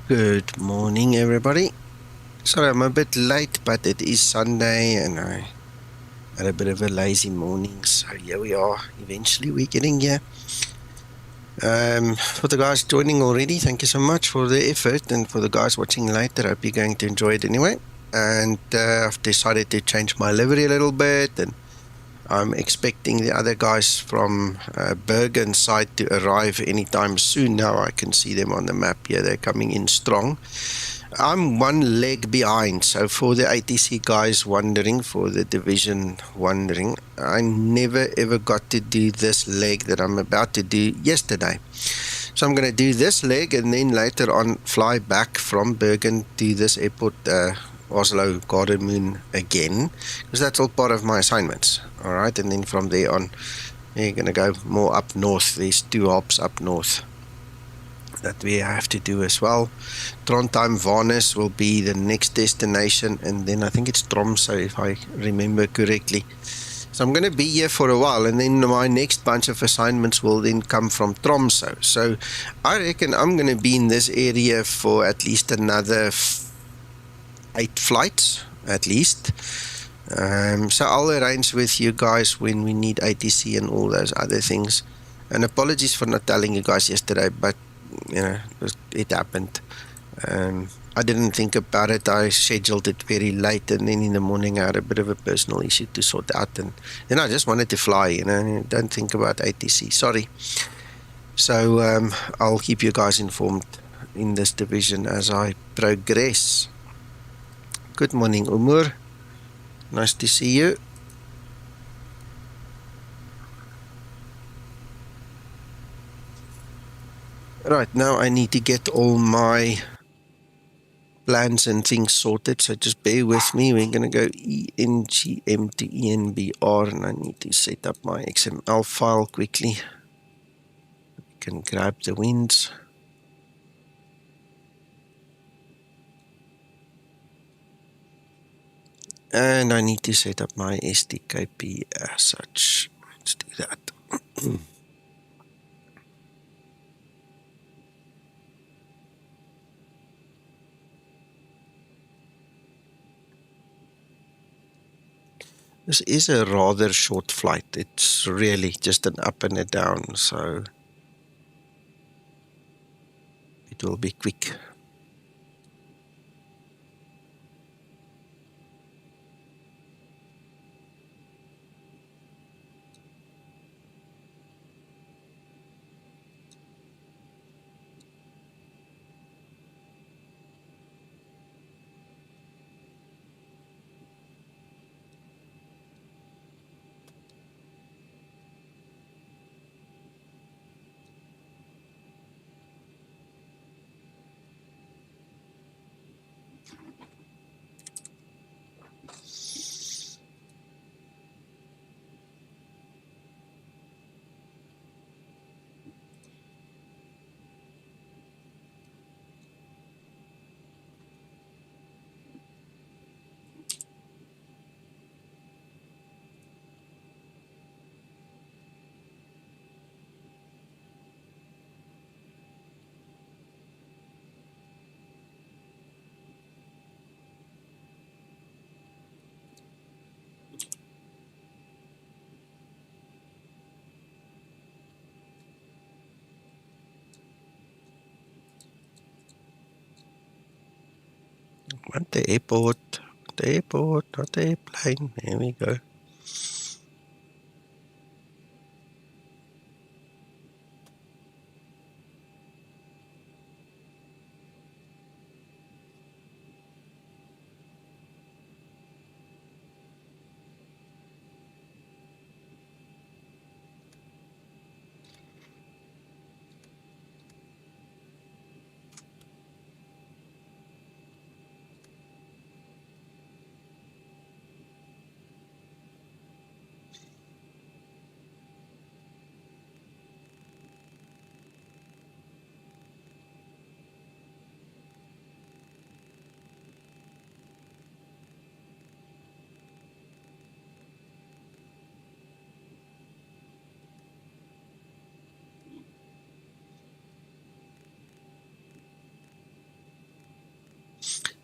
Good morning, everybody. Sorry, I'm a bit late, but it is Sunday and I had a bit of a lazy morning. So here we are. Eventually, we're getting here. For the guys joining already, thank you so much for the effort. And for the guys watching later, I hope you're going to enjoy it anyway. And I've decided to change my livery a little bit. And I'm expecting the other guys from Bergen side to arrive anytime soon. Now I can see them on the map here. They're coming in strong. I'm one leg behind, so for the ATC guys wondering, for the division wondering, I never ever got to do this leg that I'm about to do yesterday. So I'm going to do this leg and then later on fly back from Bergen to this airport, Oslo, Gardermoen again, because that's all part of my assignments. All right, and then from there on, we're going to go more up north. There's 2 hops up north that we have to do as well. Trondheim Varnes will be the next destination, and then I think it's Tromsø if I remember correctly. So I'm going to be here for a while, and then my next bunch of assignments will then come from Tromsø. So I reckon I'm going to be in this area for at least another 8 flights at least. So I'll arrange with you guys when we need ATC and all those other things. And apologies for not telling you guys yesterday, but it happened. I didn't think about it. I scheduled it very late, and then in the morning I had a bit of a personal issue to sort out, and then I just wanted to fly, don't think about ATC. Sorry. So I'll keep you guys informed in this division as I progress. Good morning, Umur. Nice to see you. Right, now I need to get all my plans and things sorted, so just bear with me. We're going to go ENGM to ENBR, and I need to set up my XML file quickly. We can grab the winds. And I need to set up my STKP as such. Let's do that. This is a rather short flight. It's really just an up and a down, so it will be quick. At the airport, not the airplane. There we go.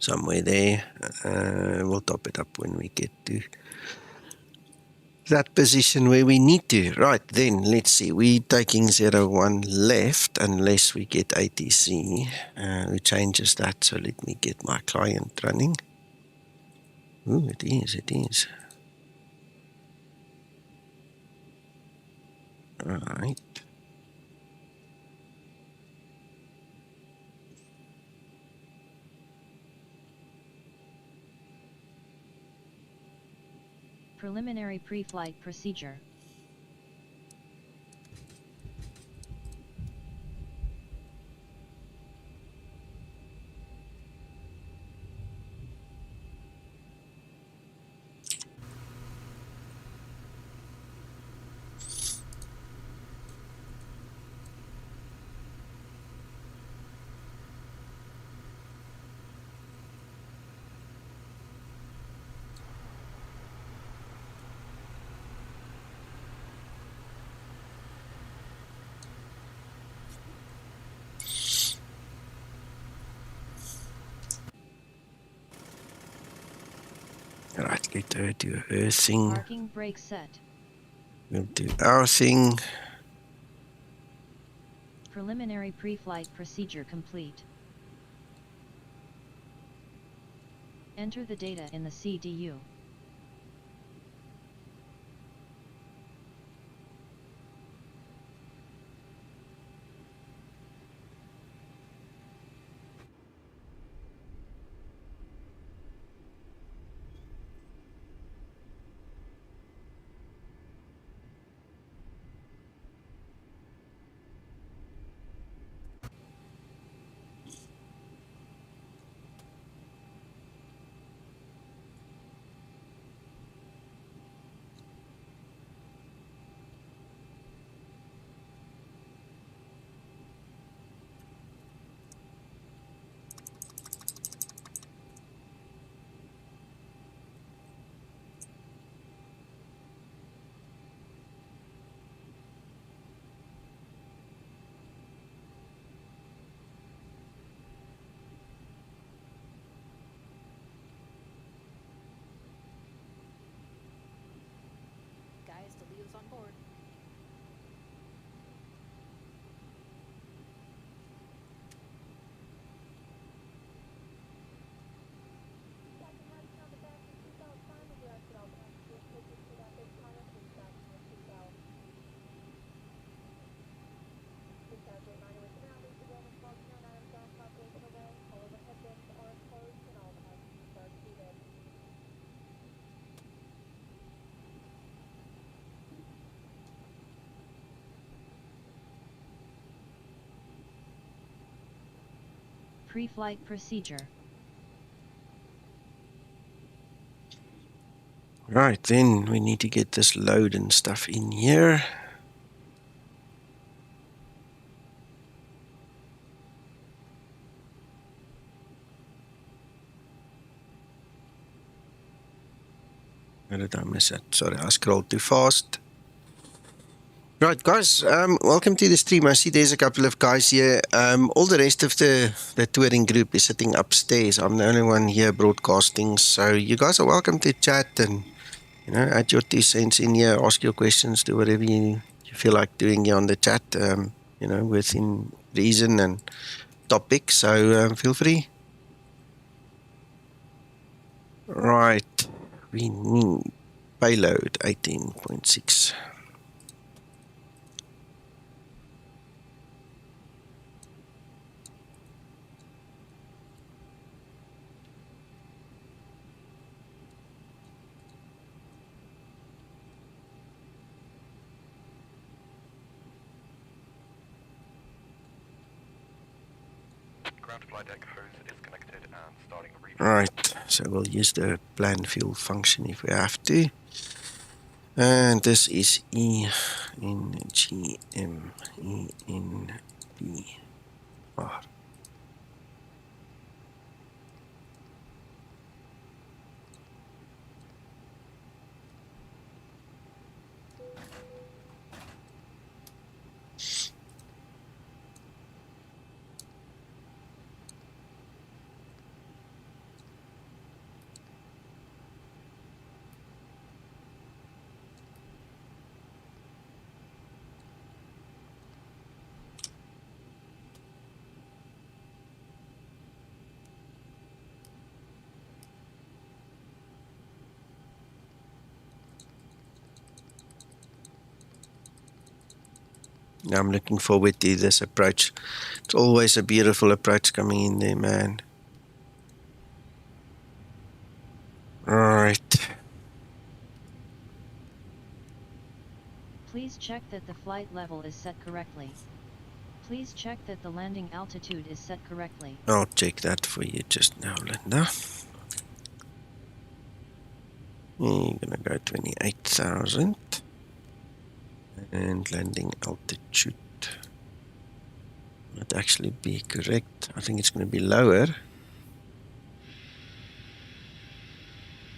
somewhere there. We'll top it up when we get to that position where we need to. Right, then let's see. We're taking 01 left unless we get ATC, who changes that. So let me get my client running. Ooh, it is. All right. Preliminary pre-flight procedure. All right, let her do her thing. Parking brake set. We'll do our thing. Preliminary pre-flight procedure complete. Enter the data in the CDU. Pre-flight procedure. Right, then we need to get this load and stuff in here. How did I miss it? Sorry, I scrolled too fast. Right, guys, welcome to the stream. I see there's a couple of guys here. All the rest of the touring group is sitting upstairs. I'm the only one here broadcasting, so you guys are welcome to chat and, you know, add your 2 cents in here, ask your questions, do whatever you feel like doing here on the chat, you know, within reason and topic, so feel free. Right, we need payload 18.6. Right, so we'll use the plan fuel function if we have to. And this is ENGM, ENBR. I'm looking forward to this approach. It's always a beautiful approach coming in there, man. Alright. Please check that the flight level is set correctly. Please check that the landing altitude is set correctly. I'll check that for you just now, Linda. You're gonna go 28,000. And landing altitude. Might actually be correct. I think it's gonna be lower.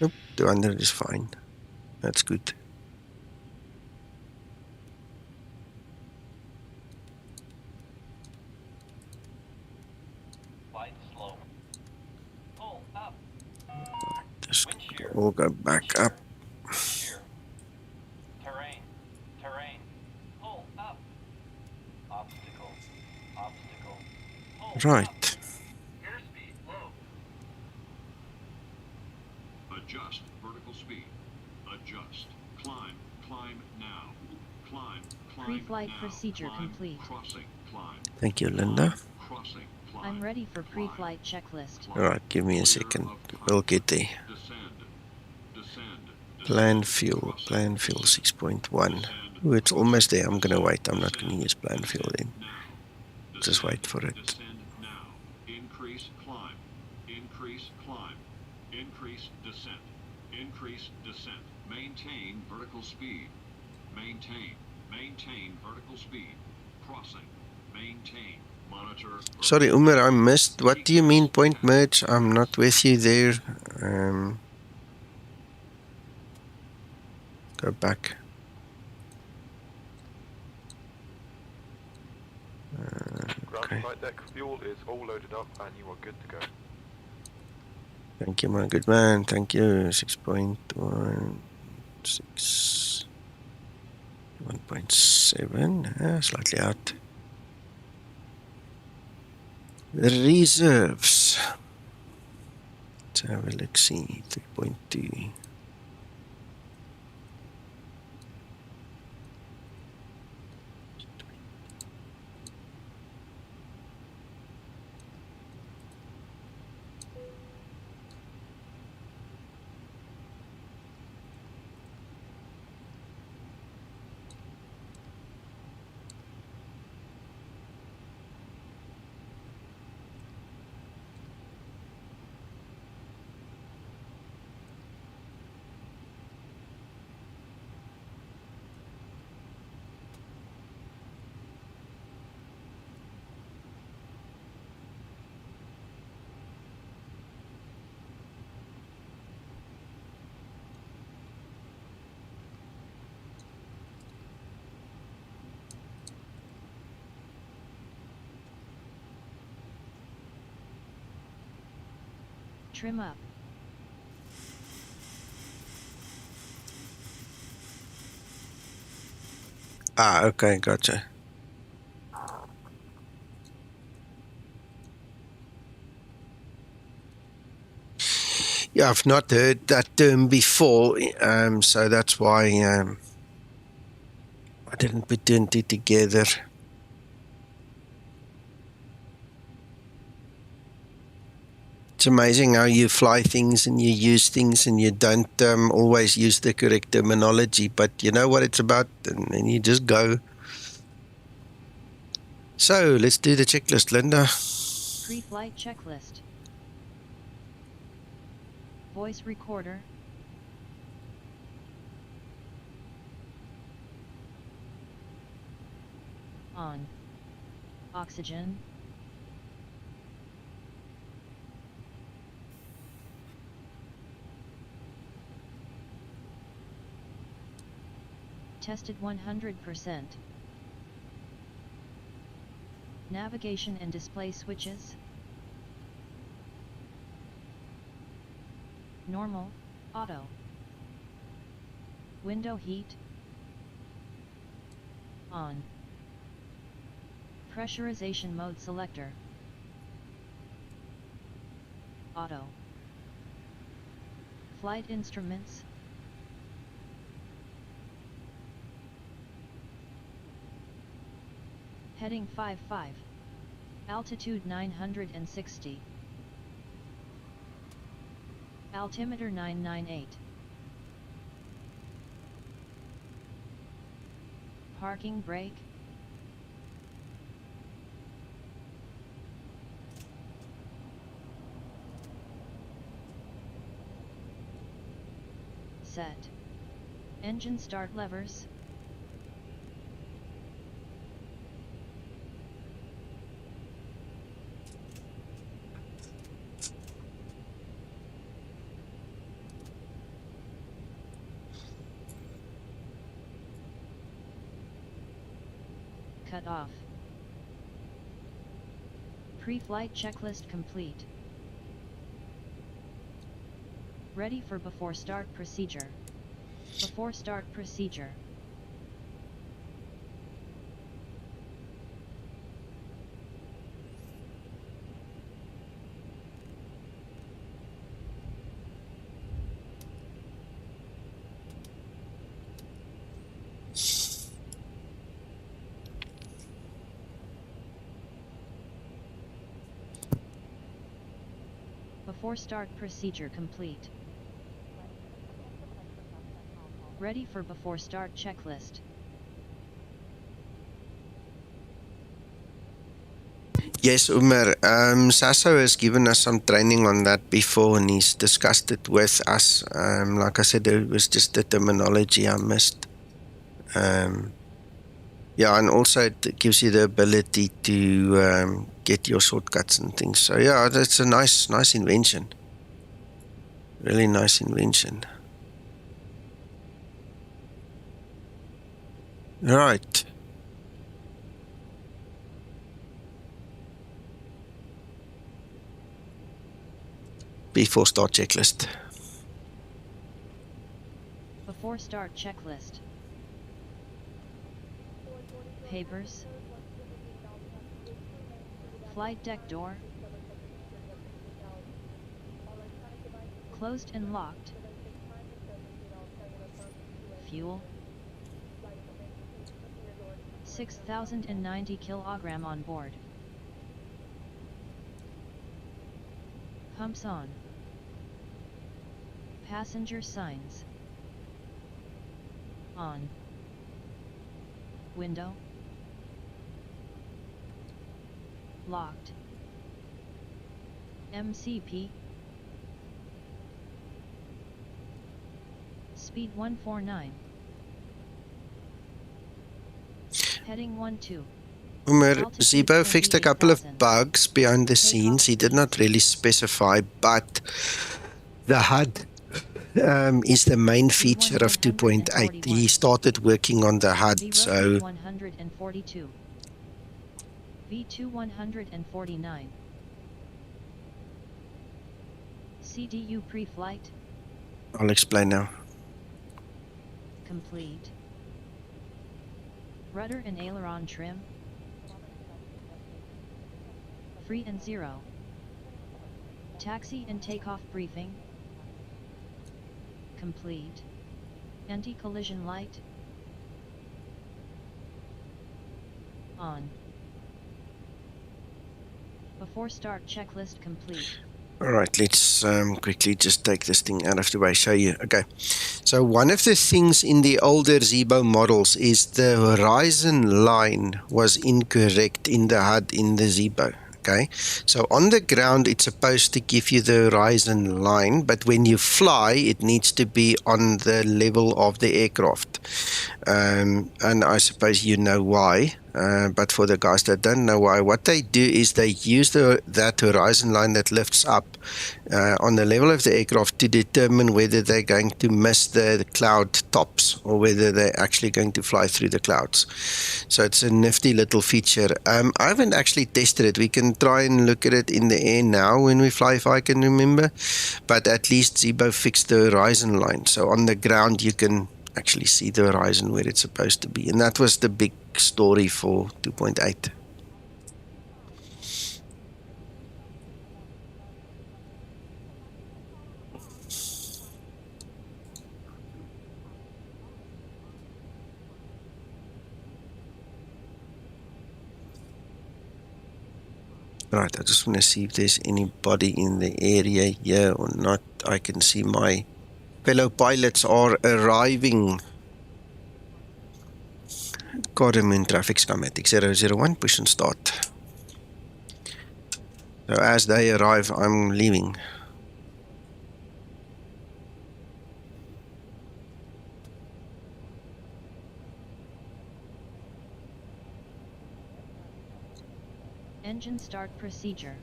Nope, 200 is fine. That's good. Just we'll go back up. Terrain. Pull up. Obstacle. Pull right. up. Airspeed low. Adjust vertical speed. Adjust. Climb now. Climb Pre-flight now. procedure complete. Crossing. Climb. Thank you, Linda. Crossing. I'm ready for pre-flight checklist. Alright, give me a second. We'll get there. Descend. Plan fuel 6.1. Oh, it's almost there. I'm gonna wait. I'm not gonna use plan fuel then. Just wait for it. Descend now. Increase climb. Increase climb. Increase descent. Increase descent. Maintain vertical speed. Maintain vertical speed. Crossing. Maintain. Monitor. Sorry, Umar, I missed. What do you mean point merge? I'm not with you there. Go back. Okay. Ground flight deck fuel is all loaded up and you are good to go. Thank you, my good man. Thank you. 6.16. 1.7. Slightly out. The reserves. Let's have a look. See 3.2. Trim up. Ah, okay, gotcha. Yeah, I've not heard that term before, so that's why I didn't put two and two together. It's amazing how you fly things and you use things and you don't always use the correct terminology, but you know what it's about, and then you just go. So, let's do the checklist, Linda. Pre-flight checklist. Voice recorder. On. Oxygen. Tested 100%. Navigation and display switches. Normal, auto. Window heat. On. Pressurization mode selector. Auto. Flight instruments. Heading 55. Altitude 960. Altimeter 998. Parking brake. Set. Engine start levers. Cut off. Pre-flight checklist complete. Ready for before start procedure. Before start procedure. Before start procedure complete. Ready for before start checklist. Yes, Umar. Sasso has given us some training on that before, and he's discussed it with us. Like I said, it was just the terminology I missed. Yeah, and also it gives you the ability to get your shortcuts and things. So yeah, that's a nice invention. Really nice invention. Right. Before start checklist. Before start checklist. Papers. Flight deck door. Closed and locked. Fuel. 6,090 kg on board. Pumps on. Passenger signs. On. Window. Locked. MCP. Speed 149. Heading 12. Umar, Zibo fixed a couple of bugs behind the scenes. He did not really specify, but the HUD is the main feature of 2.8. He started working on the HUD, so... V142. V2 149. CDU pre-flight. I'll explain now. Complete. Rudder and aileron trim. Free and zero. Taxi and takeoff briefing. Complete. Anti-collision light. On. Before start checklist complete. Alright, let's quickly just take this thing out of the way, show you. Okay, so one of the things in the older Zibo models is the horizon line was incorrect in the HUD in the Zibo. Okay, so on the ground it's supposed to give you the horizon line, but when you fly it needs to be on the level of the aircraft. And I suppose you know why, but for the guys that don't know why, what they do is they use that horizon line that lifts up on the level of the aircraft to determine whether they're going to miss the cloud tops or whether they're actually going to fly through the clouds. So it's a nifty little feature. I haven't actually tested it. We can try and look at it in the air now when we fly, if I can remember, but at least Zibo fixed the horizon line, so on the ground you can actually see the horizon where it's supposed to be, and that was the big story for 2.8. Right, I just want to see if there's anybody in the area here or not. I can see my fellow pilots are arriving. Gardermoen traffic Skymatix 001, push and start. So as they arrive, I'm leaving. Engine start procedure.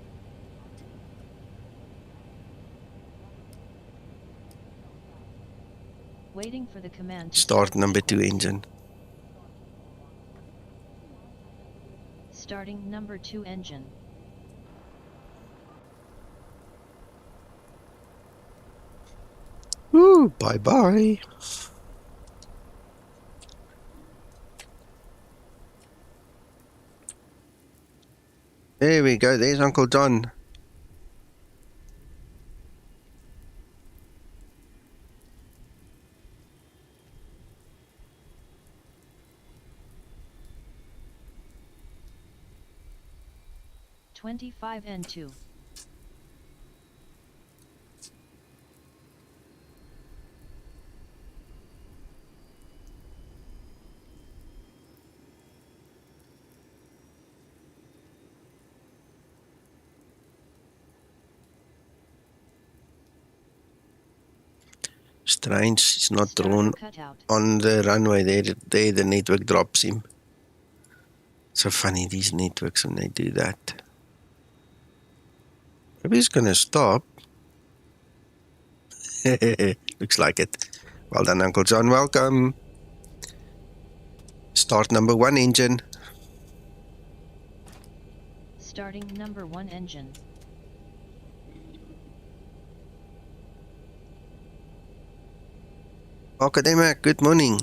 Waiting for the command to Start number 2 engine. Starting number 2 engine. Woo, bye-bye. There we go, there's Uncle John. N2. Strange, it's not Starter drawn cutout. on the runway. There the network drops him. So funny, these networks, when they do that. Maybe he's gonna stop. Looks like it. Well done, Uncle John, welcome. Start number 1 engine. Starting number 1 engine. Academic, good morning.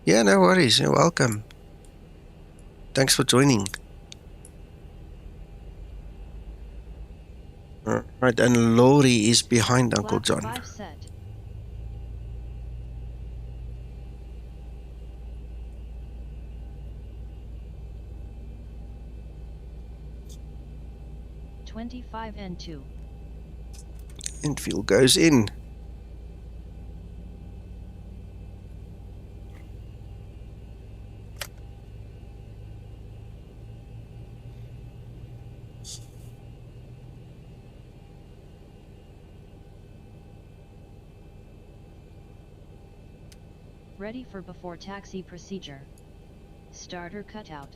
Yeah, no worries, you're welcome. Thanks for joining. Right, and Laurie is behind Uncle Flap John. 5 set. N2. And fuel goes in. Ready for before taxi procedure. Starter cutout.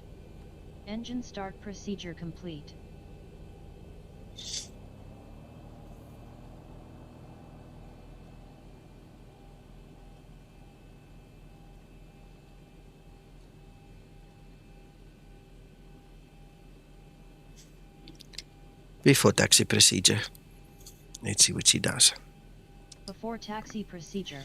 Engine start procedure complete. Before taxi procedure. Let's see what she does. Before taxi procedure.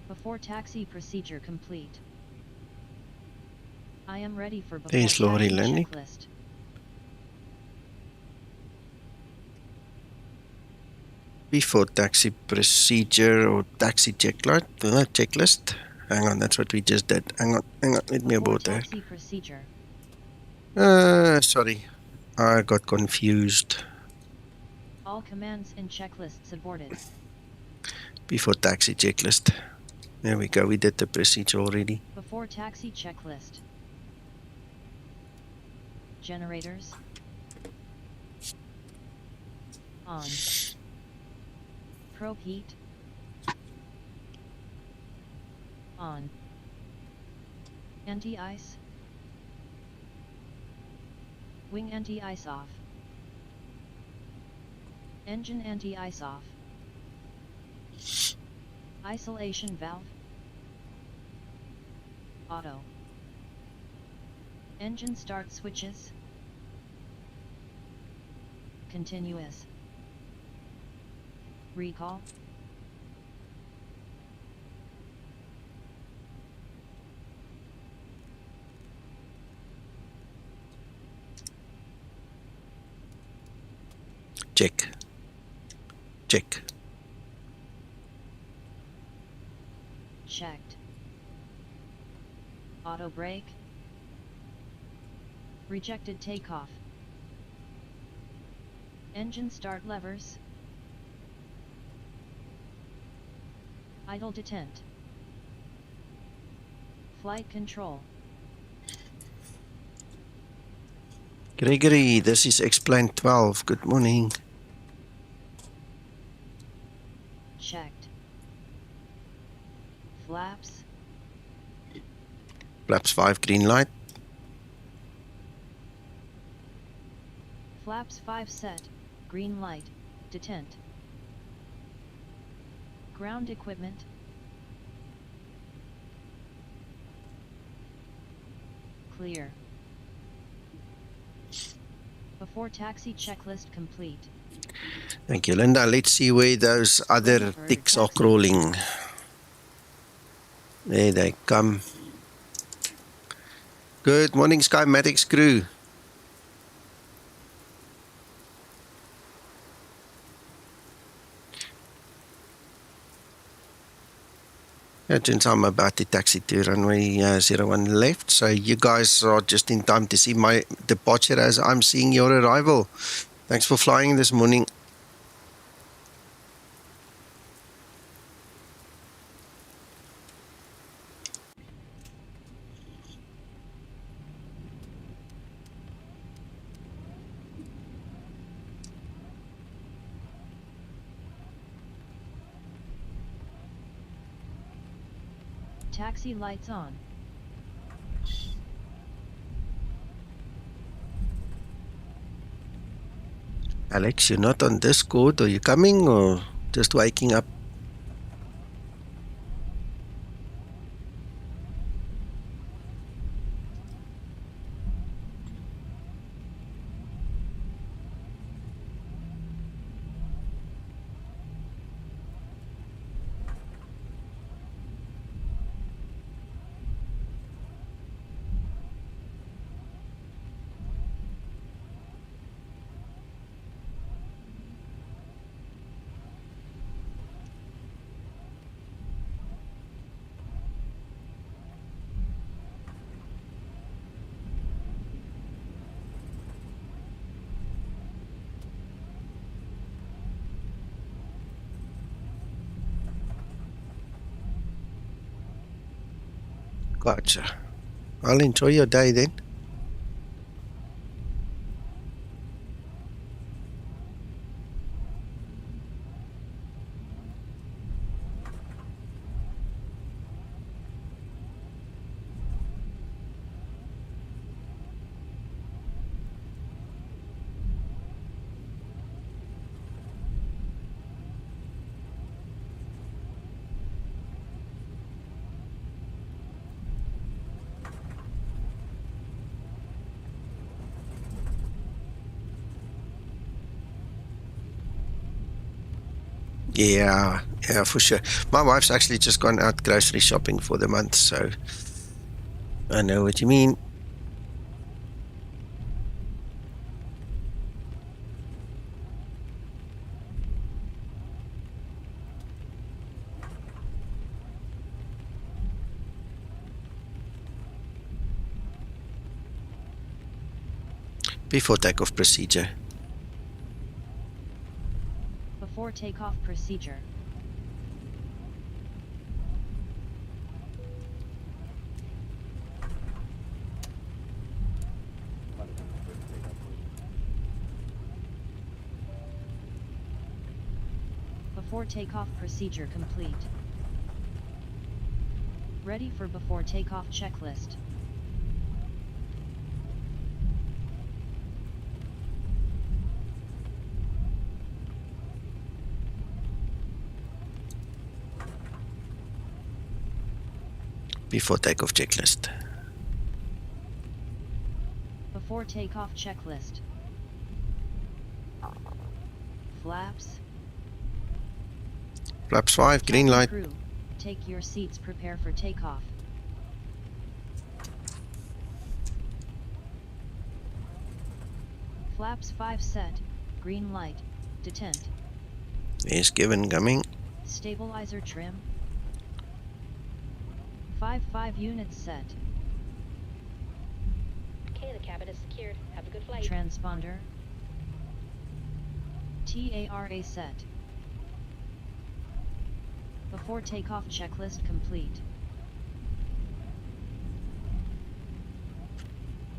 Before taxi procedure complete. I am ready for before There's Laurie taxi landing. checklist. Before taxi procedure or taxi checklist. Hang on, that's what we just did. Hang on, let me Before abort there. taxi procedure. Sorry, I got confused. All commands and checklists aborted. Before taxi checklist. There we go, we did the procedure already. Before taxi checklist. Generators. On. Probe heat. On. Anti-ice. Wing anti-ice off. Engine anti-ice off. Isolation valve. Auto. Engine start switches. Continuous. Recall. Check. Check. Checked. Auto brake. Rejected takeoff. Engine start levers. Idle detent. Flight control. Gregory, this is X-Plane 12. Good morning. Checked. Flaps. Flaps 5, green light. Flaps 5 set. Green light. Detent. Ground equipment. Clear. Before taxi checklist complete. Thank you, Linda. Let's see where those other ticks are crawling. There they come. Good morning, Skymatix crew. Since I'm about to taxi to runway 01 left, so you guys are just in time to see my departure as I'm seeing your arrival. Thanks for flying this morning. Taxi lights on. Alex, you're not on Discord. Are you coming or just waking up? Gotcha. I'll enjoy your day then. Yeah, for sure. My wife's actually just gone out grocery shopping for the month, so I know what you mean. Before takeoff procedure. Before takeoff procedure. Before takeoff procedure complete. Ready for before takeoff checklist. Before takeoff checklist. Before takeoff checklist. Flaps. Flaps 5, green Cabin light. crew, take your seats, prepare for takeoff. Flaps 5 set, green light, Detent. There's Kevin coming. Stabilizer trim. 5 units set. Okay, the cabin is secured. Have a good flight. Transponder. TARA set. Before takeoff checklist complete.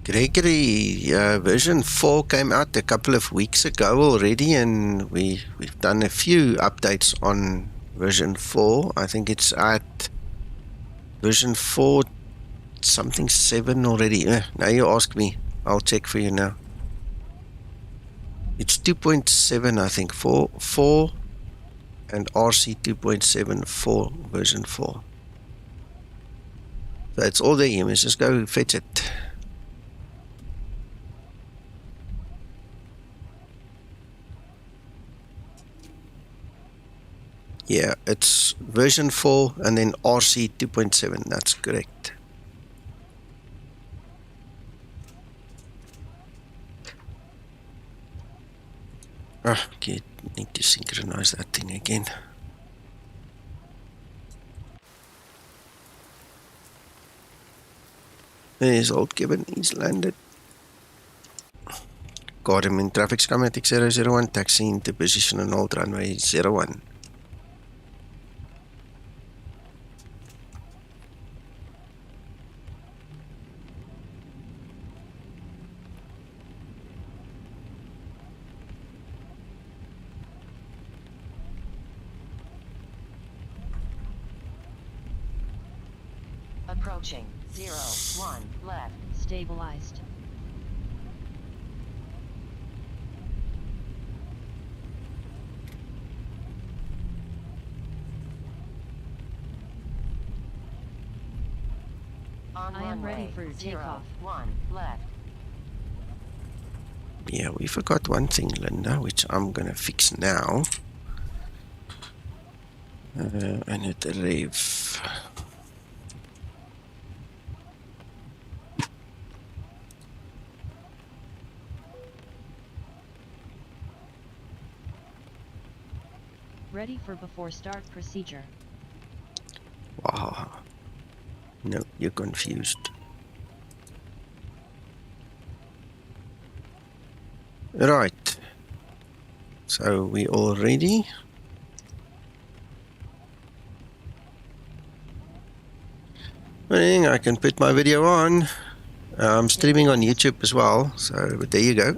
Gregory, version 4 came out a couple of weeks ago already, and we've done a few updates on version 4. I think it's at version 4 something 7 already. Now you ask me, I'll check for you now. It's 2.7, I think, 4 and RC 2.7 for version 4. So it's all there. You must just go fetch it. Yeah, it's version 4 and then RC 2.7. That's correct. Okay, need to synchronize that thing again. There's old Kevin, he's landed. Gardermoen traffic Skymatix 001, taxi into position on old runway 01. Approaching 01 left. Stabilized. On I am ready runway for takeoff. 01 left. Yeah, we forgot one thing, Linda, which I'm gonna fix now. I need to leave. Ready for before start procedure. Wow. No, you're confused. Right. So we all ready? I can put my video on. I'm streaming on YouTube as well, so but there you go.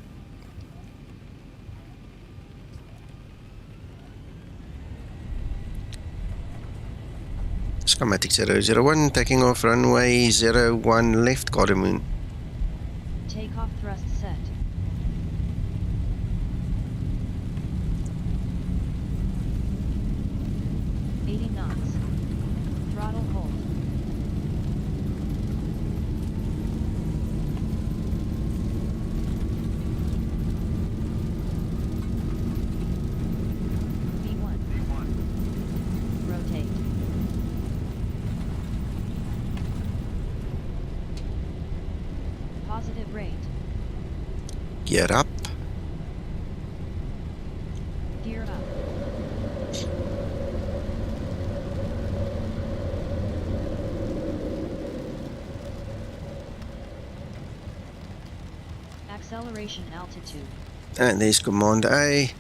Skymatix 001, taking off runway 01 left, Gardermoen. Takeoff thrust set. $80 knots. Throttle hold. V1. Rotate. Positive rate. Gear up. Gear up. Acceleration altitude. And there's Command A.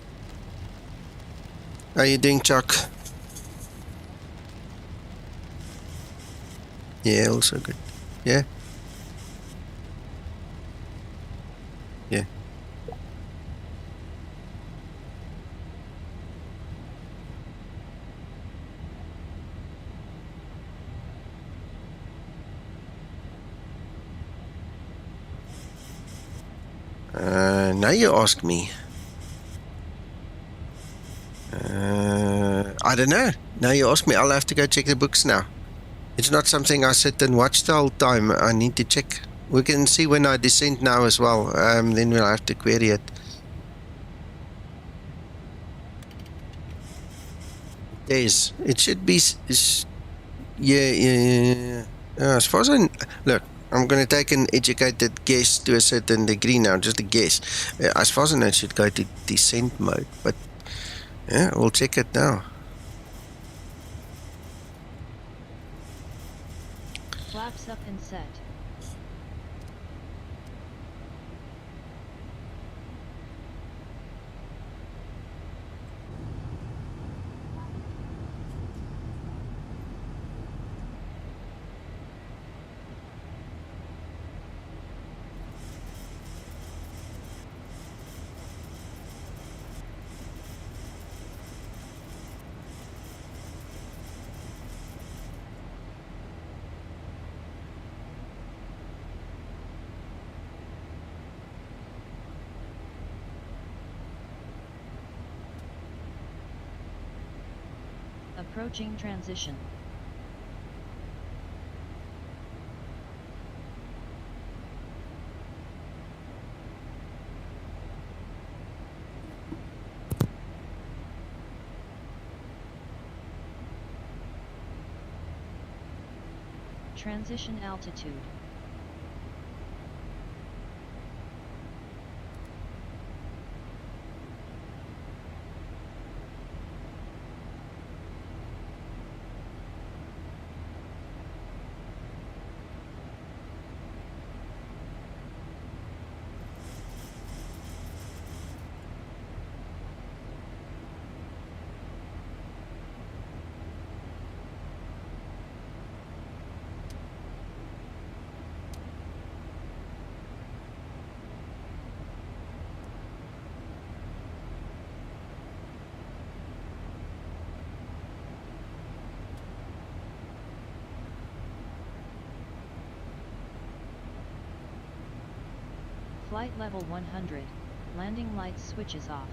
How you doing, Chuck? Yeah, also good. Yeah? Yeah. Now you ask me. I don't know. Now you ask me. I'll have to go check the books now. It's not something I sit and watch the whole time. I need to check. We can see when I descend now as well. Then we'll have to query it. Yes, it should be. Yeah. As far as I look, I'm going to take an educated guess to a certain degree now, just a guess. As far as I know, it should go to descent mode, but Yeah, we'll check it now. Flaps up and set. Approaching transition. Transition altitude. Flight level 100, landing lights switches off.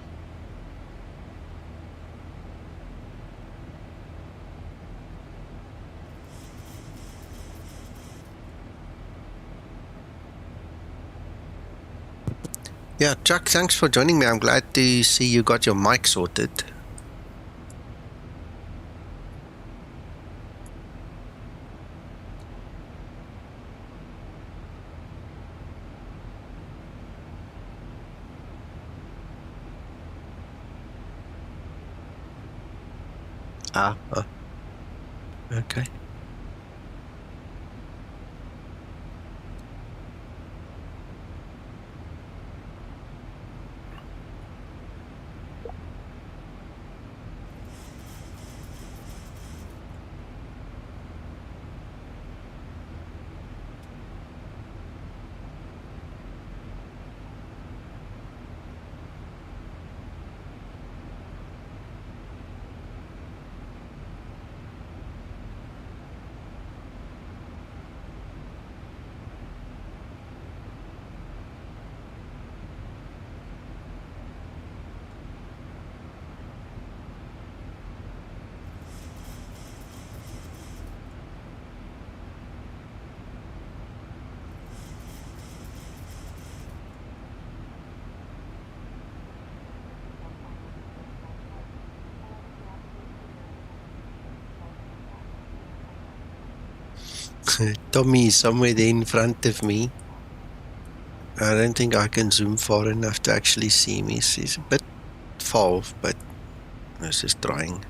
Yeah, Chuck, thanks for joining me. I'm glad to see you got your mic sorted. Okay. Tommy is somewhere there in front of me. I don't think I can zoom far enough to actually see him. He's a bit far off, but I was just trying.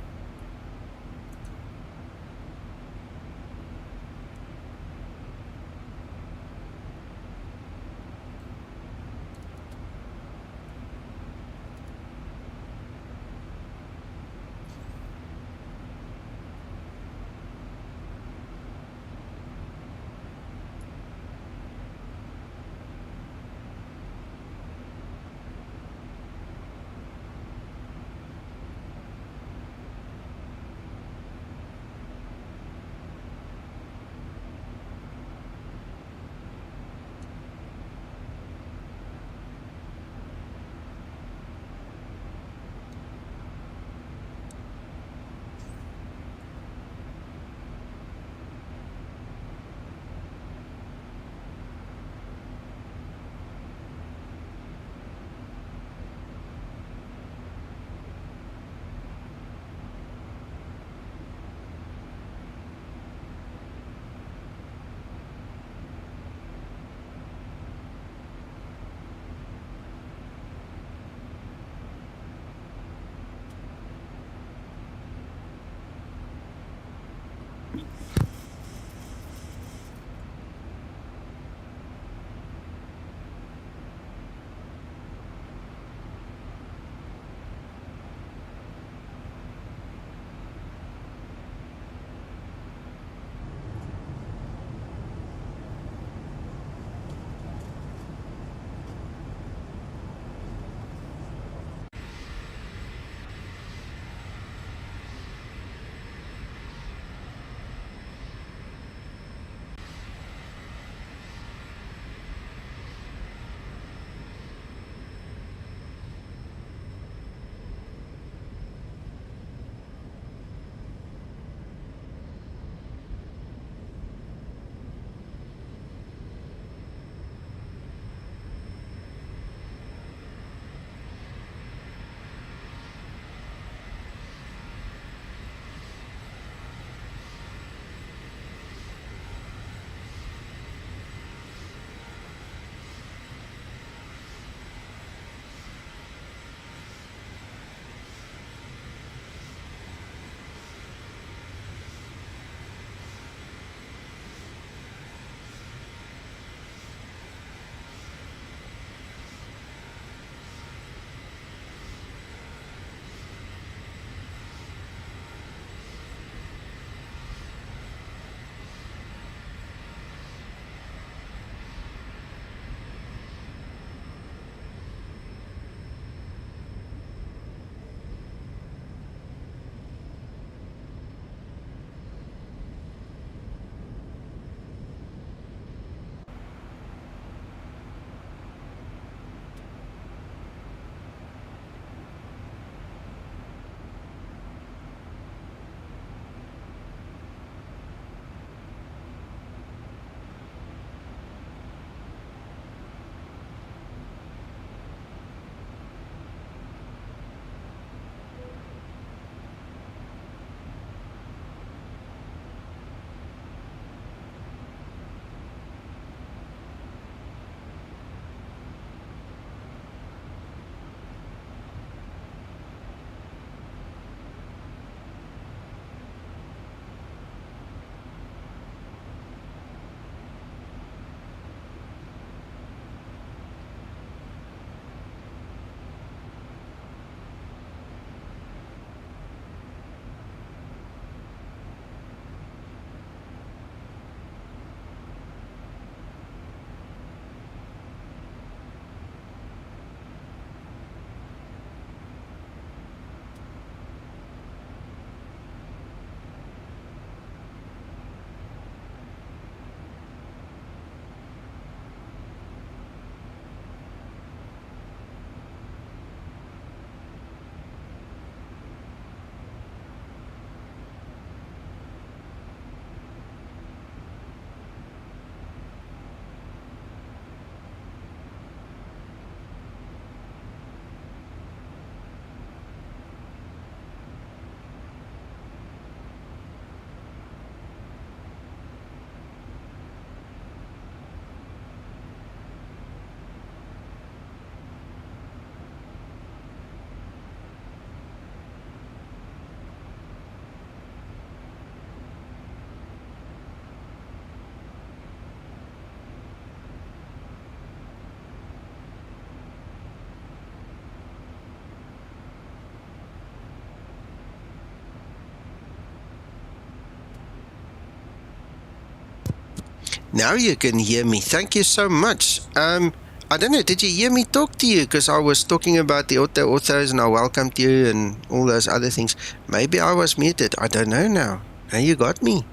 Now you can hear me. Thank you so much. I don't know, did you hear me talk to you? Because I was talking about the autos and I welcomed you and all those other things. Maybe I was muted. I don't know now. Now you got me.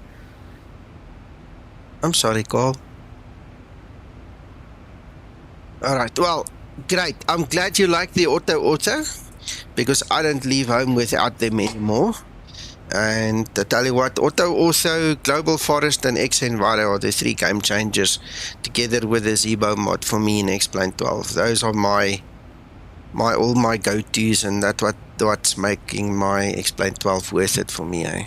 I'm sorry, Carl. All right, well, great. I'm glad you like the auto, because I don't leave home without them anymore. And I tell you what, also Global Forest and xEnviro are the 3 game changers, together with the Zibo mod for me in X-Plane 12. Those are all my go-tos, and that's what's making my X-Plane 12 worth it for me, eh?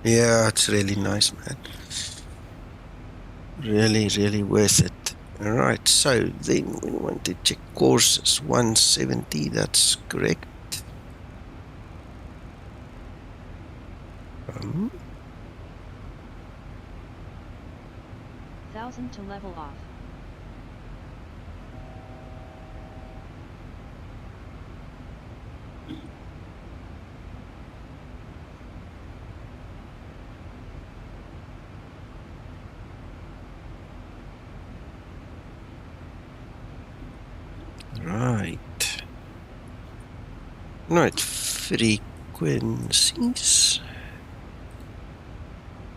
Yeah, it's really nice, man. Really, really worth it. Alright, so then we want to check course is 170, that's correct. 1000 to level off. Right, frequencies.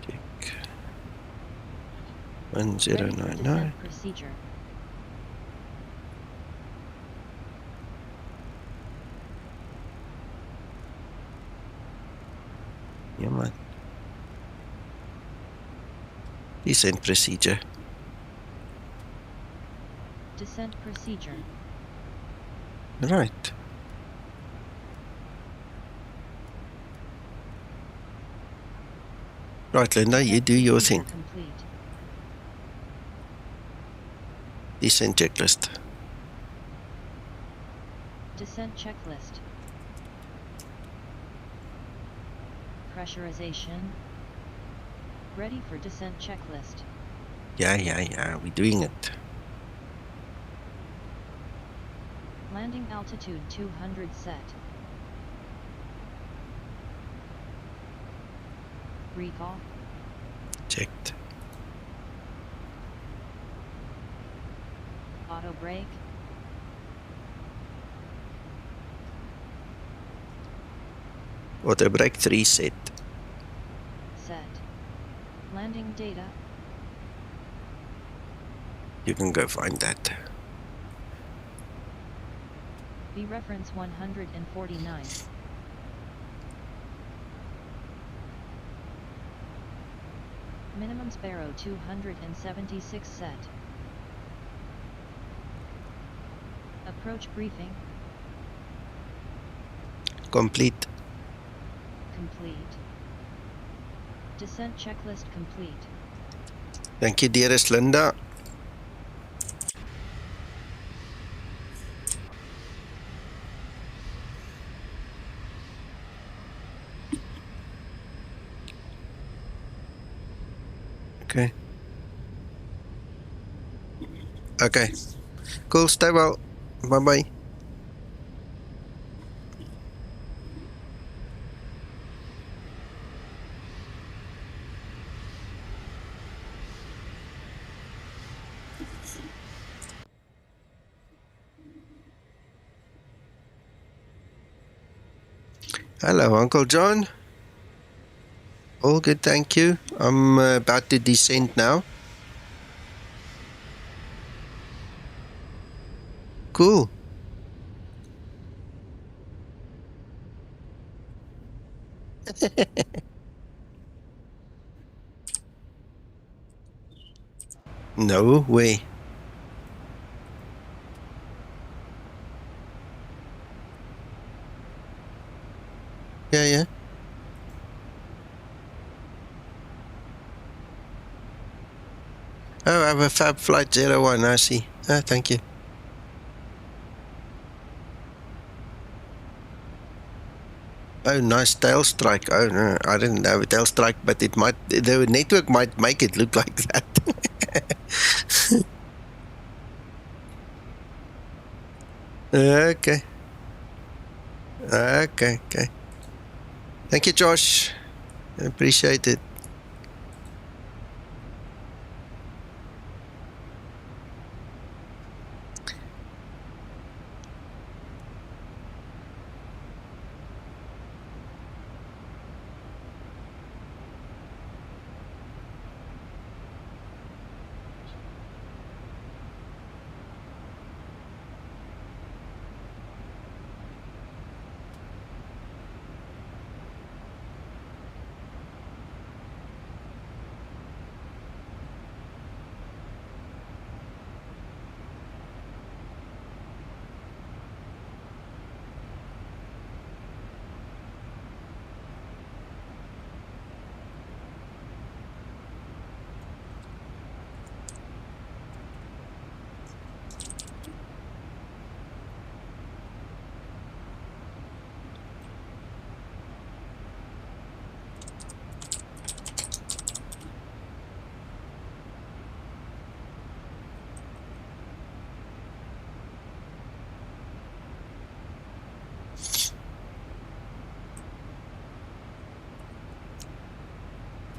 Check 1099. Procedure. Yeah, man. Descent procedure. Descent procedure. Right. Right, Linda, you do your thing. Complete. Descent checklist. Descent checklist. Pressurization. Ready for descent checklist. Yeah, we're doing it. Landing altitude 200 set. Recall. Checked. Auto brake. Auto brake 3 set. Set. Landing data. You can go find that. V reference 149. Minimum sparrow 276 set. Approach briefing. Complete. Complete. Descent checklist complete. Thank you, dearest Linda. Okay. Cool, stay well. Bye-bye. Hello, Uncle John. All good, thank you. I'm about to descend now. Cool. No way. Yeah. Oh, I have a Fab Flight 01, I see. Thank you. Oh, nice tail strike. Oh no, I didn't have a tail strike, but it might, the network might make it look like that. Okay. Okay, okay. Thank you, Josh. I appreciate it.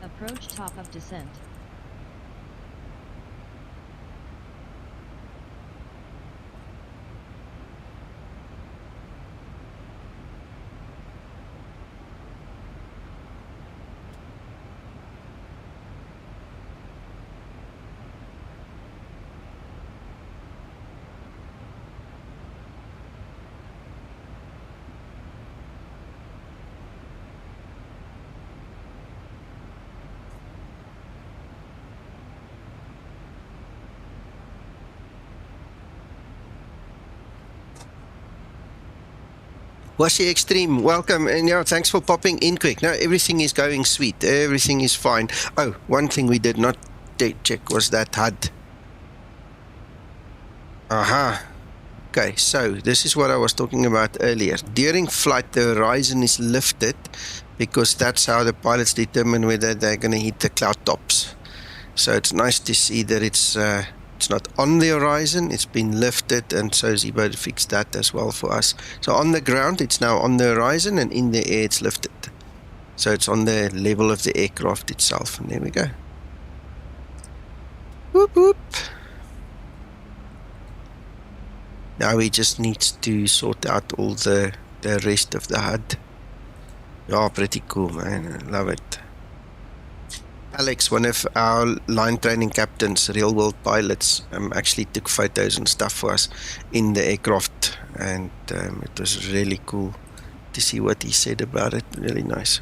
Approach top of descent. Washi Extreme, welcome, and yeah, thanks for popping in quick. No, everything is going sweet. Everything is fine. Oh, one thing we did not check was that HUD. Aha. Okay, so this is what I was talking about earlier. During flight, the horizon is lifted because that's how the pilots determine whether they're going to hit the cloud tops. So it's nice to see that it's not on the horizon, it's been lifted, and so Zibo fixed that as well for us. So on the ground, it's now on the horizon, and in the air, it's lifted. So it's on the level of the aircraft itself, and there we go. Whoop, whoop. Now we just need to sort out all the rest of the HUD. Yeah, pretty cool, man. I love it. Alex, one of our line training captains, real world pilots, actually took photos and stuff for us in the aircraft, and it was really cool to see what he said about it. Really nice.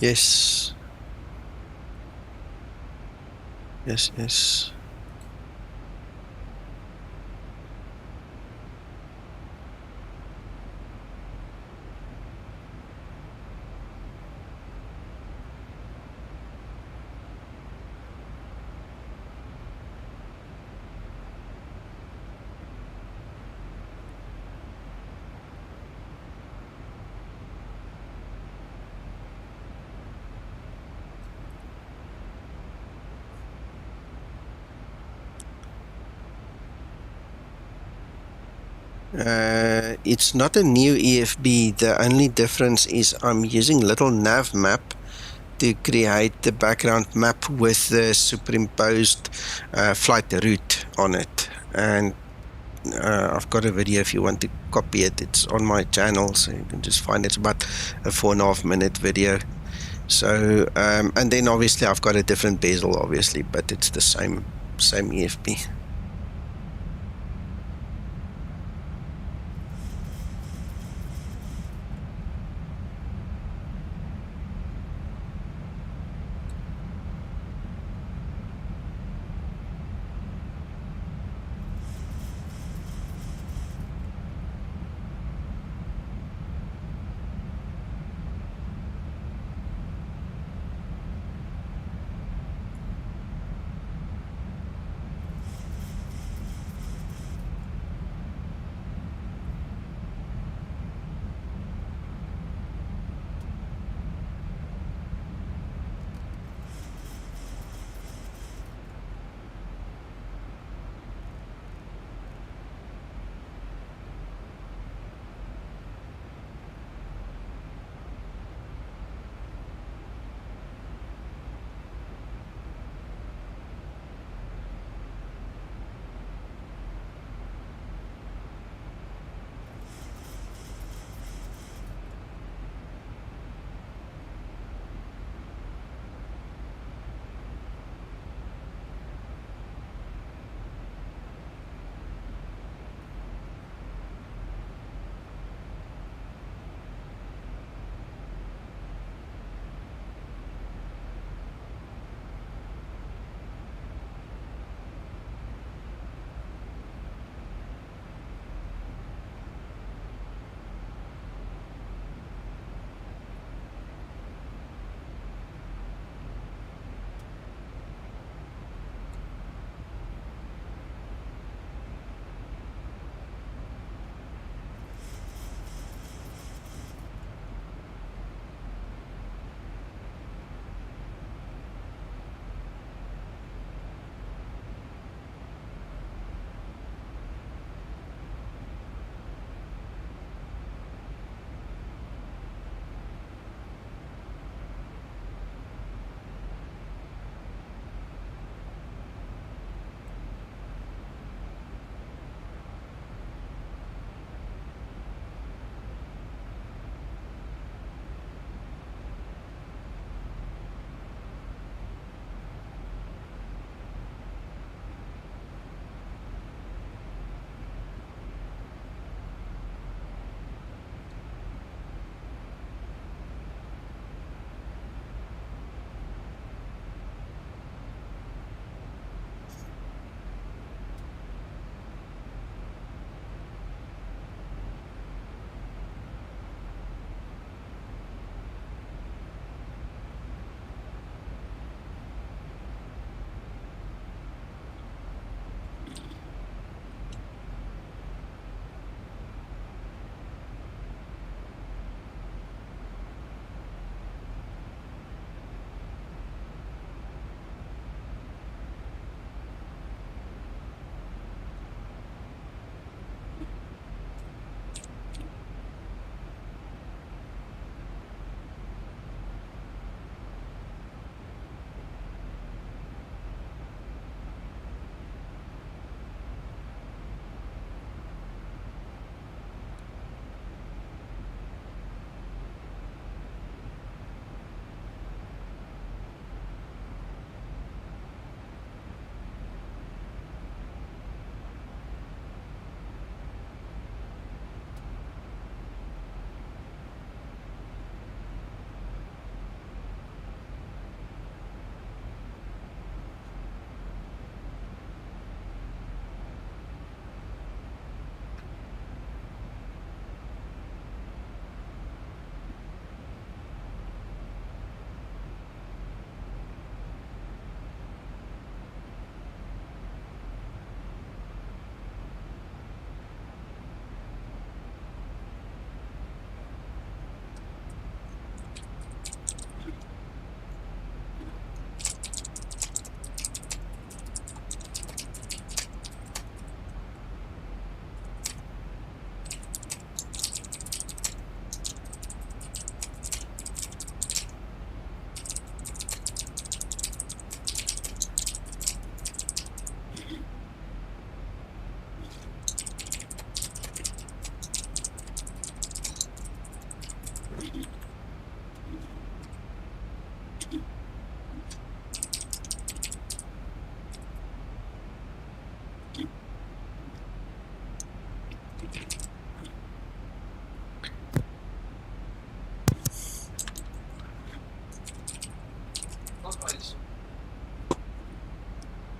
Yes. Yes, yes. It's not a new EFB. The only difference is I'm using little nav map to create the background map with the superimposed flight route on it. And I've got a video if you want to copy it. It's on my channel, so you can just find it. It's about a 4.5 minute video. So, and then obviously I've got a different bezel, obviously, but it's the same EFB.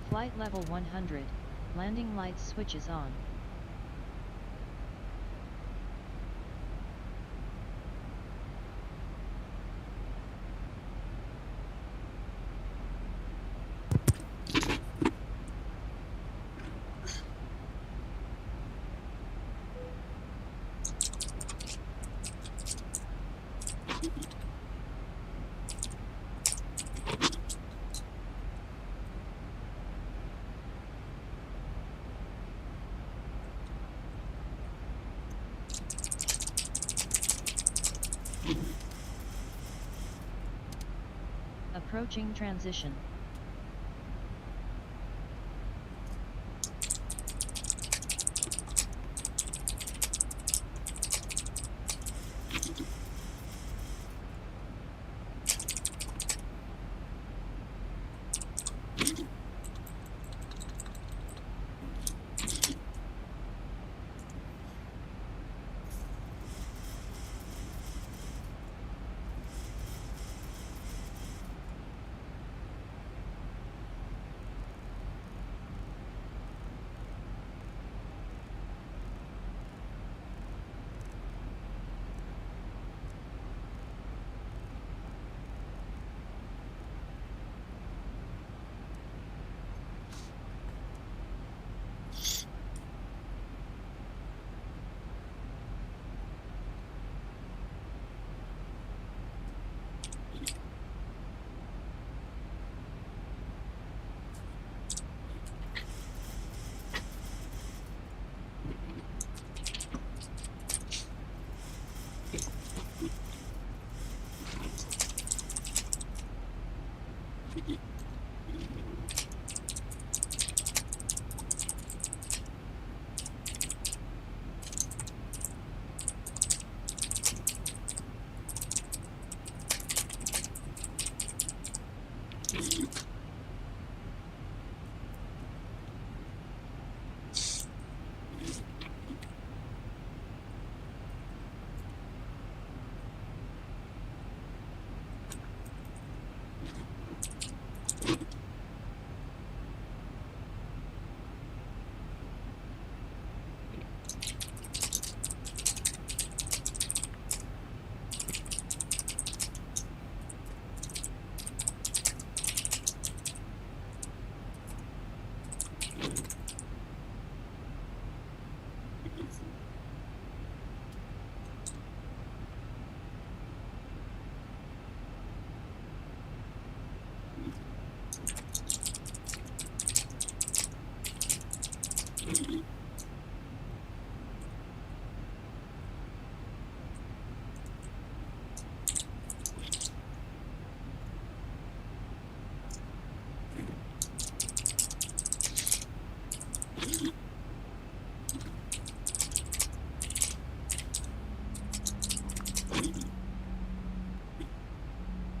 Flight level 100. Landing lights switches on. Approaching transition.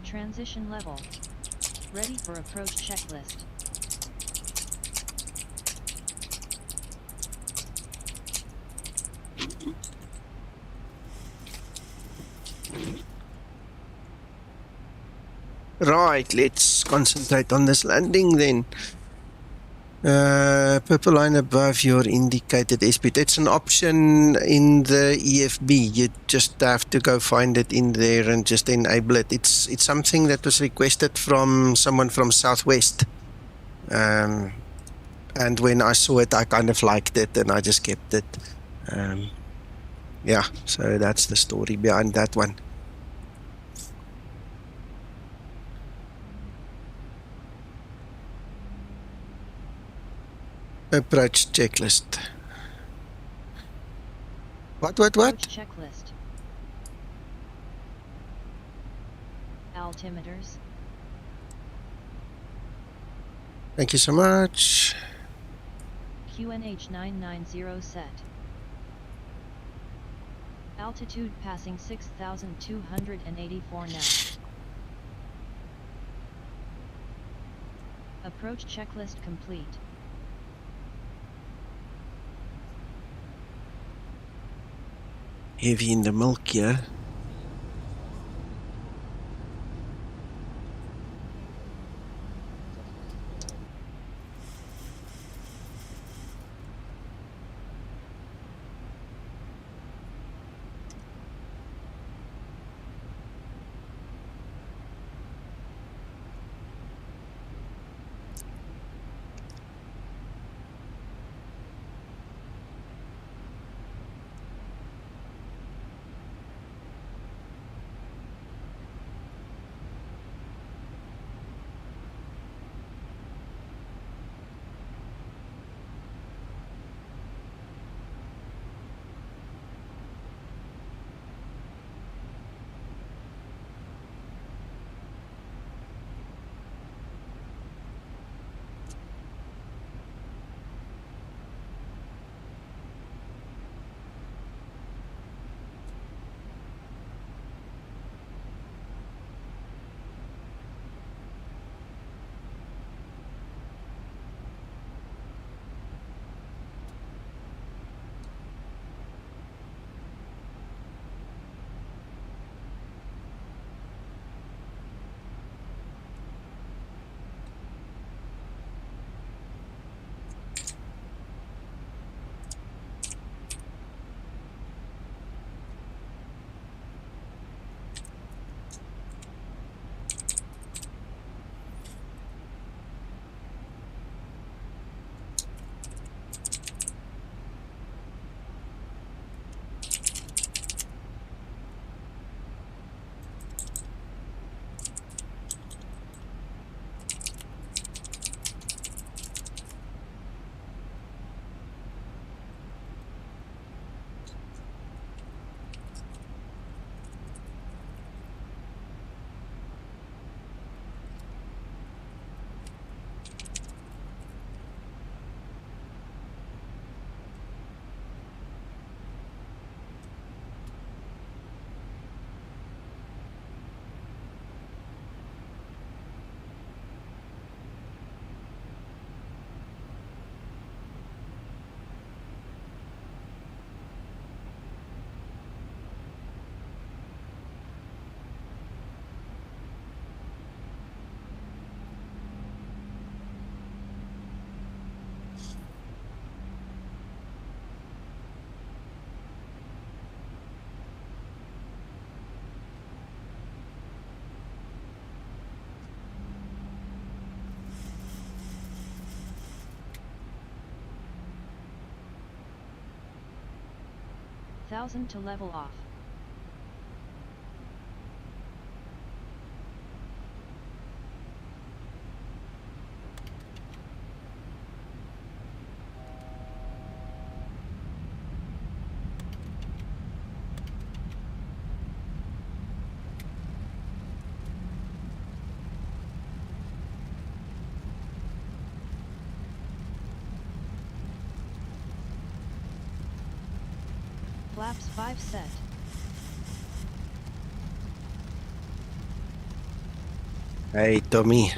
Transition level. Ready for approach checklist. Right, let's concentrate on this landing then. Purple line above your indicated airspeed. It's an option in the EFB. You just have to go find it in there and just enable it. It's something that was requested from someone from Southwest. And when I saw it, I kind of liked it and I just kept it. Yeah, so that's the story behind that one. Approach checklist. What? Approach checklist. Altimeters. Thank you so much. QNH 990 set. Altitude passing 6,284 now. Approach checklist complete. heavy in the milk here. Thousand to level off. Flaps 5 set. Hey, Tommy.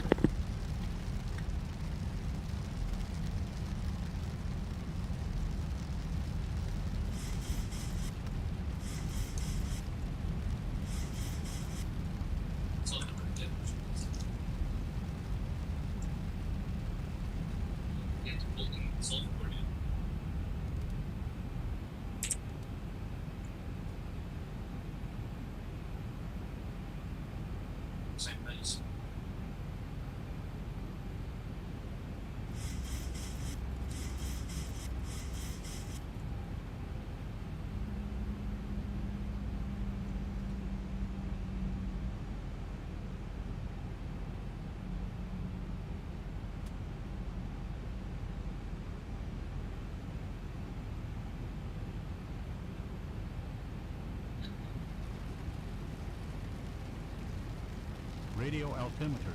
Radio altimeter.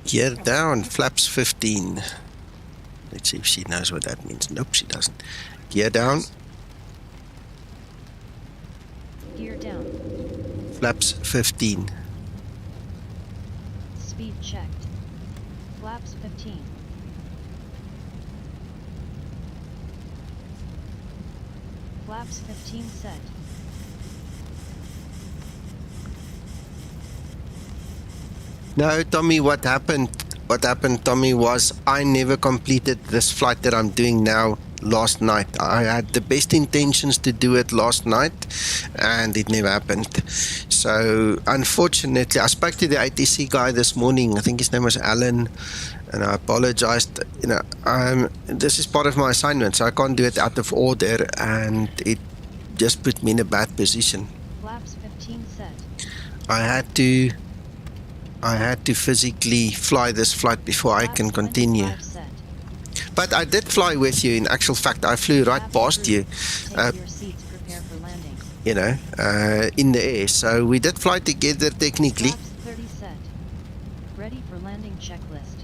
Gear down, flaps 15. Let's see if she knows what that means. Nope, she doesn't. Gear down, Gear down. flaps 15. Speed checked. Flaps 15. Flaps 15 set. No, Tommy, what happened? What happened, Tommy, was I never completed this flight that I'm doing now last night. I had the best intentions to do it last night, and it never happened. So, unfortunately, I spoke to the ATC guy this morning. I think his name was Alan, and I apologized. You know, this is part of my assignment, so I can't do it out of order, and it just put me in a bad position. Flaps 15 set. I had to physically fly this flight before I can continue. Set. But I did fly with you. In actual fact, I flew right past you, Take your seats, prepare for landing. you know, in the air. So we did fly together technically. Flaps 30 set. Ready for landing checklist.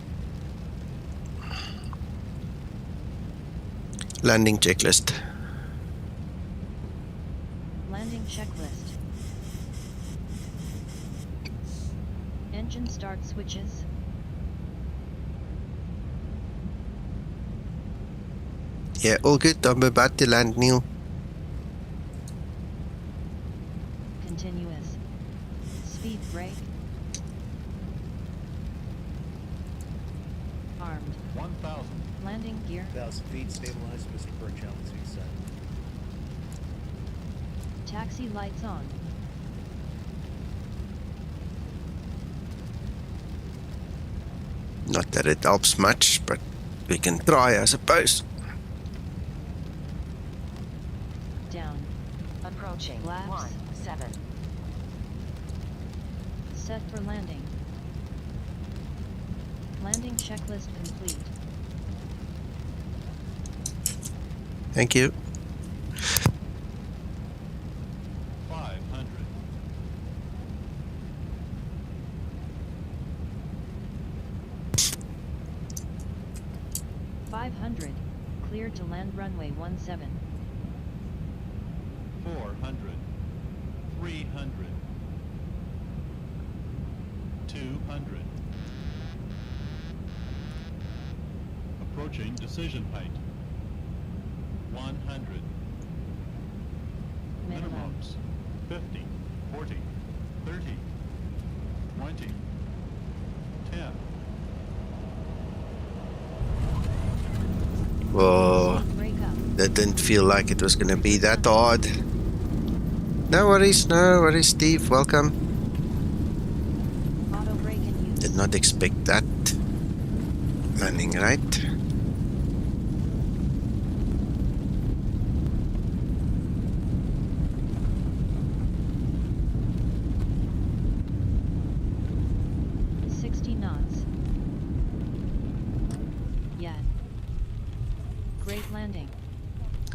Landing checklist. Landing checklist. Engine start switches. Yeah, all good. I'm about to land, Neil. Continuous. Speed brake. Armed. 1,000. Landing gear. 1,000 feet, stabilized, position for a challenge set. Taxi lights on. Not that it helps much, but we can try, I suppose. Down. Approaching. Flaps. 17. Set for landing. Landing checklist complete. Thank you. 500. 500. Cleared to land runway 17. 400. 300. 200. Approaching decision height. 100. Minimum. Minimums. 50. 40. 30. 20. 10. Whoa, Break up. that didn't feel like it was going to be that hard. No worries, Steve. Welcome. Auto brake in use. Did not expect that. Landing right.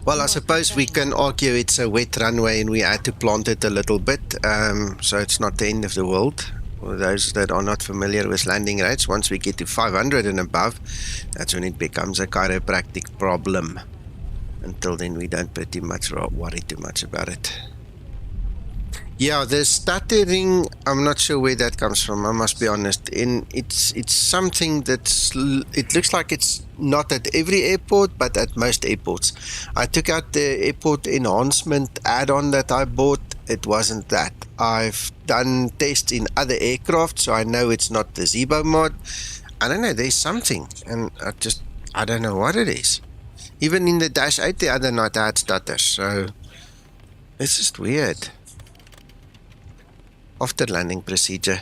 Well, I suppose we can argue it's a wet runway and we had to plant it a little bit, so it's not the end of the world. For those that are not familiar with landing rates, once we get to 500 and above, that's when it becomes a chiropractic problem. Until then, we don't pretty much worry too much about it. Yeah, the stuttering, I'm not sure where that comes from, I must be honest. It's something it looks like it's not at every airport, but at most airports. I took out the airport enhancement add-on that I bought. It wasn't that. I've done tests in other aircraft, so I know it's not the Zibo mod. I don't know, there's something, and I don't know what it is. Even in the Dash 8 the other night I had stutters, so it's just weird. After landing procedure.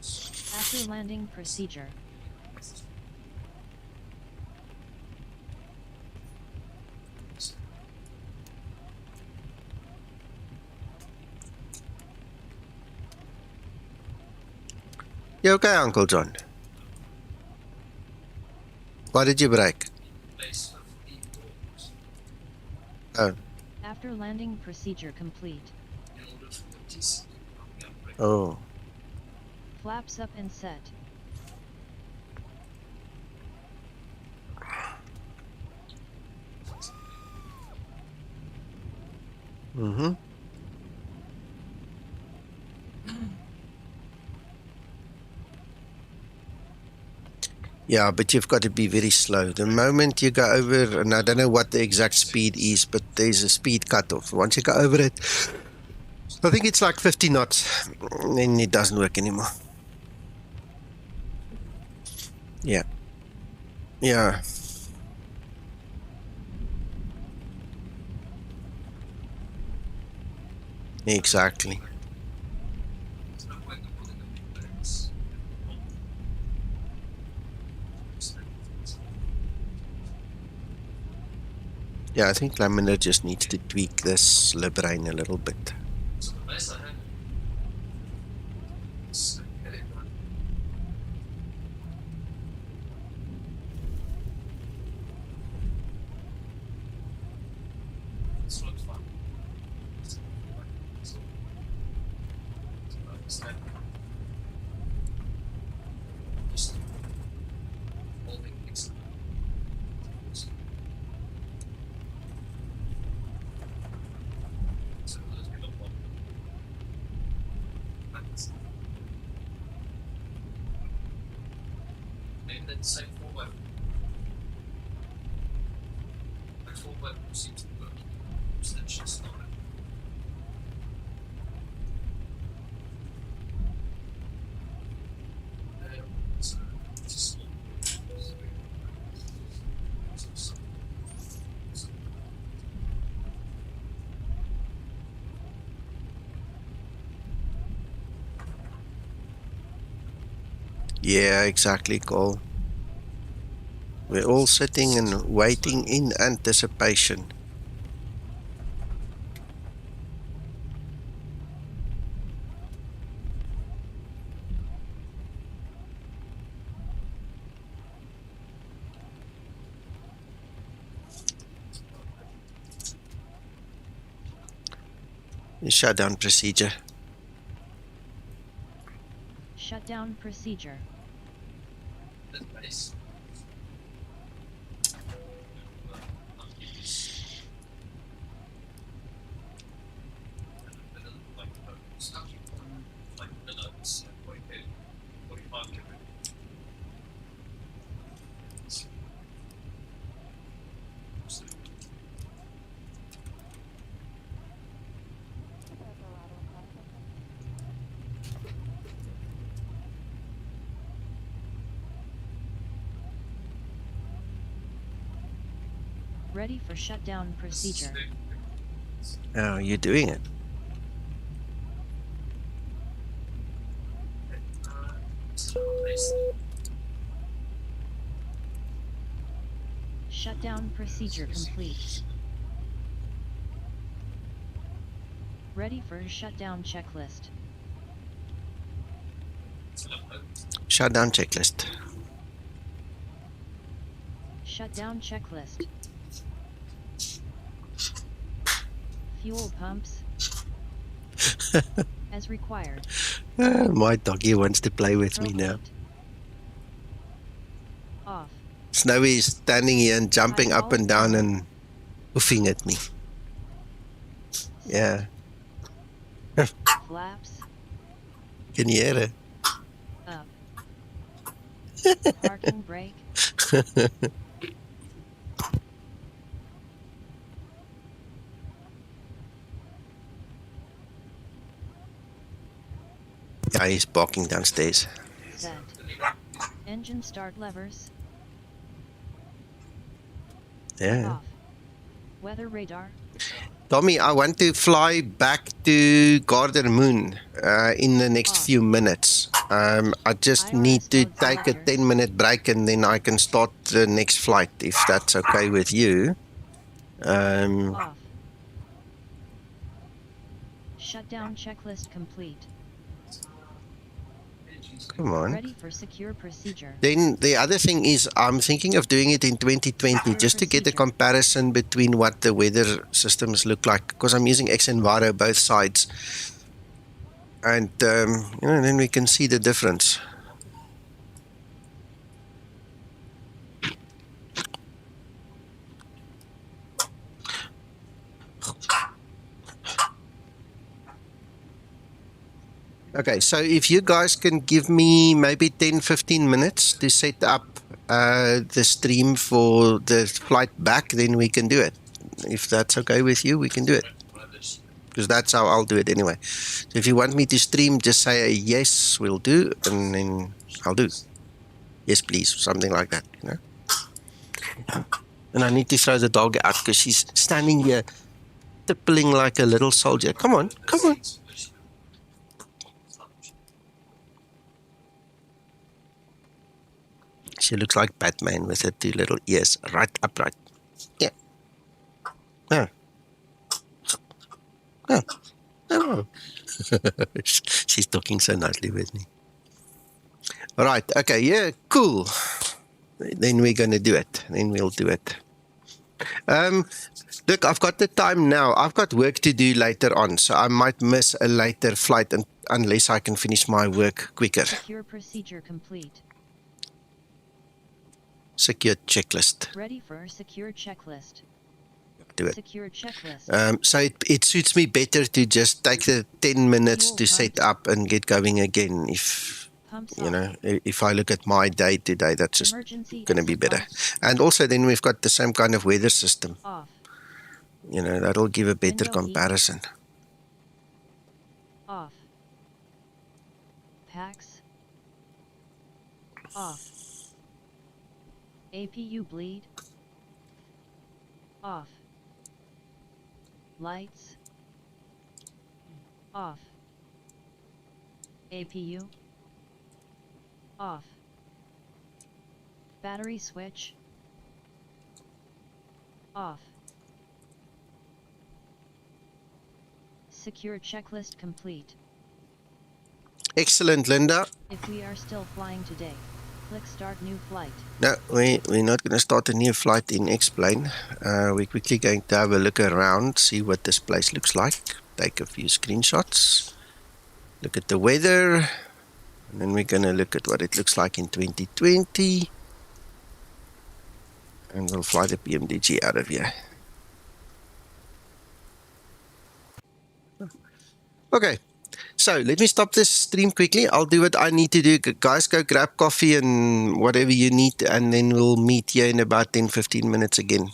After landing procedure. You okay, Uncle John? What did you break? Oh. After landing procedure complete. Oh. Flaps up and set. Mm-hmm. Yeah, but you've got to be very slow. The moment you go over, and I don't know what the exact speed is, but there's a speed cutoff. Once you go over it, I think it's like 50 knots, then it doesn't work anymore. Yeah. Yeah. Exactly. Yeah, I think Laminar just needs to tweak this Librain a little bit. Yeah, exactly, Cole. We're all sitting and waiting in anticipation. Shutdown procedure. Shutdown procedure. Ready for shutdown procedure. Oh, you're doing it. Shutdown procedure complete. Ready for shutdown checklist. Shutdown checklist. Shutdown checklist. Fuel pumps. As required. My doggy wants to play with me now. Off. Snowy is standing here and jumping up and down and woofing at me. Yeah. Flaps. Can you hear it? Up. Parking brake. Yeah, he's barking downstairs. Set. Engine start levers. Yeah. Off. Weather radar. Tommy, I want to fly back to Gardermoen in the next few minutes. I just need to take a 10-minute break and then I can start the next flight, if that's okay with you. Off. Shutdown checklist complete. Come on. Ready for secure procedure. Then the other thing is I'm thinking of doing it in 2020 just to get a comparison between what the weather systems look like, because I'm using xEnviro both sides. And then we can see the difference. Okay, so if you guys can give me maybe 10-15 minutes to set up the stream for the flight back, then we can do it. If that's okay with you, we can do it. Because that's how I'll do it anyway. So if you want me to stream, just say a yes, we'll do, and then I'll do. Yes, please, something like that, you know. And I need to throw the dog out because she's standing here tippling like a little soldier. Come on, come on. She looks like Batman with her two little ears right upright. Yeah. Oh. Oh. Oh. She's talking so nicely with me. All right. Okay. Yeah. Cool. Then we're going to do it. Then we'll do it. Look, I've got the time now. I've got work to do later on, so I might miss a later flight unless I can finish my work quicker. Secure procedure complete. Secure checklist. Ready for secure checklist. Do it. Secure checklist. So it suits me better to just take the 10 minutes to set up and get going again. If Pumps you off. know, if I look at my day today, that's just Emergency going to be exit better. pumps And also then we've got the same kind of weather system. off. You know, that'll give a better Window heat. comparison. Off. Packs. Off. APU bleed. Off. Lights. Off. APU. Off. Battery switch. Off. Secure checklist complete. Excellent, Linda. If we are still flying today, click start new flight. No, we're not going to start a new flight in X-Plane. We're quickly going to have a look around, see what this place looks like. Take a few screenshots. Look at the weather. And then we're going to look at what it looks like in 2020. And we'll fly the PMDG out of here. Okay. So let me stop this stream quickly. I'll do what I need to do. Guys, go grab coffee and whatever you need, and then we'll meet here in about 10-15 minutes again.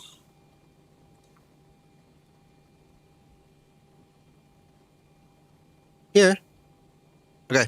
Yeah. Okay.